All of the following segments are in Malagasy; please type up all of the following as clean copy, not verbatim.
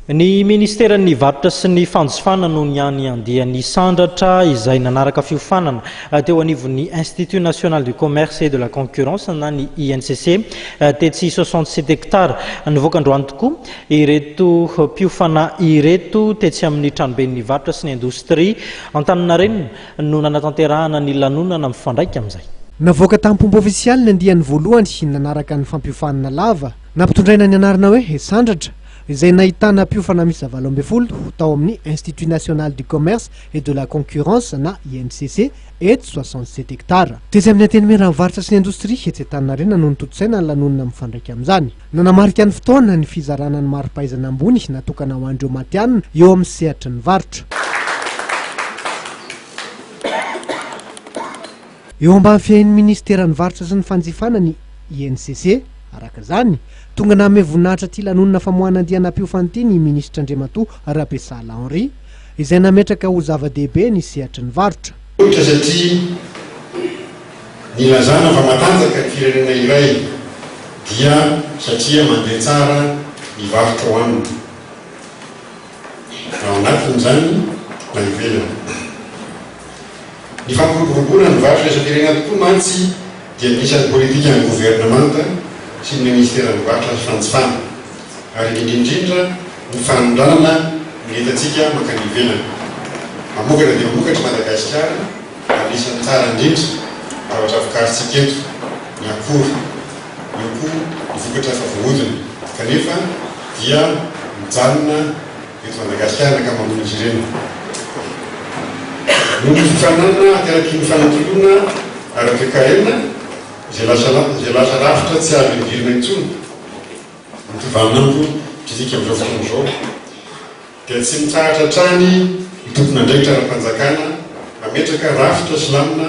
Ny ministeran'ny varotra sy ny fanjofana no niany andehan'ny sandratra izay nanaraka fiofanana teo anivon'ny Institut national du commerce et de la concurrence na ny INCC tetsy 67 hectares nivoaka androany tokoa ireto mpiofana ireto tetsy amin'ny tranoben'ny varotra sy ny indostria Antaninarenina no nanatanterahana ny lanonana mifandraika amin'izay. Navoaka tampombo ofisialy ny andiany voalohany nanaraka ny fampiofanana lava nampitondraina ny anarana hoe sandratra izay nahitana mpiofana misy 17 tao amin'ny Institut national du commerce et de la concurrence na INCC eto 67 hectares. Tetsy amin'ny antenimera mivarotra sy ny indostria etsy Antaninarenina no nitotsaina ny lanonana mifandraika amin'izany. Nanamarika ny fotoana ny fizarana ny mari-pahaizana ambony natokana ho an'ireo matianina eo amin'ny sehatry ny varotra. Eo ambany fiain'ny ministeran'ny varotra sy ny fanjifana ny INCC araka izany tonga nameme voninahitra ty lanonana famoahana andiana mpiofana ity ny ministra Andriamatoa Rapesala Henry izay nametraka ho zava-dehibe ny sehatry ny varotra. Satria nilazana fa matanjaka ny firenena iray dia satria mandeha tsara ny varotra ho aminy. Ao anatin'izany na ivelany. Ny fampiroboroboana ny varotra isam-pirenena tokoa mantsy dia anisan'ny politika ny gouvernemanta sy ny ministeran'ny varotra sy fanjifana ary indrindra ny fanondrana ny entantsika mankany ivelany. Mamokatra dia mamokatra Madagasikara anisan'ny tsara indrindra raha ohatra vokarintsika eto ny akora io koa ny vokatra efa voahodina kanefa dia mijanona eto Madagasikara ka mamono izy ireny. Noho ny fifanana ateraky ny fanatoloana ara-toekarena izay lasa rafitra tsy avy nivirina intsony nytovaminandro fizika amin'izao fotoana izao dia tsy mitsahatra hatrany mitompona andraikitra ara-panjakana ametraka rafitra sy lamina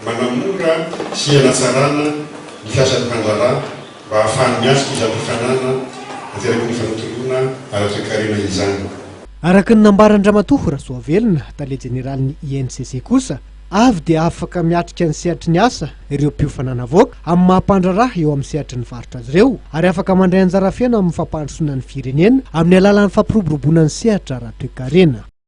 manamora sy hanatsarana ny fiasan'ny mpandrarà mba ahafahany miasika izany fifanana ateraky ny fanatoloana ara-toekarena izany. Araka ny nambarandramatoa Rasoavelona tale jeneralin'ny INCC kosa avy dia afaka miatrika ny sehatry ny asa ireo mpiofana navoaka amin'ny mahampandrarà eo amin'ny sehatry ny varotra azy ireo ary afaka mandray anjara fiaina amin'ny fampandrosoana ny firenena amin'ny alalan'ny fampiroboroboana ny sehatra ara-toekarena.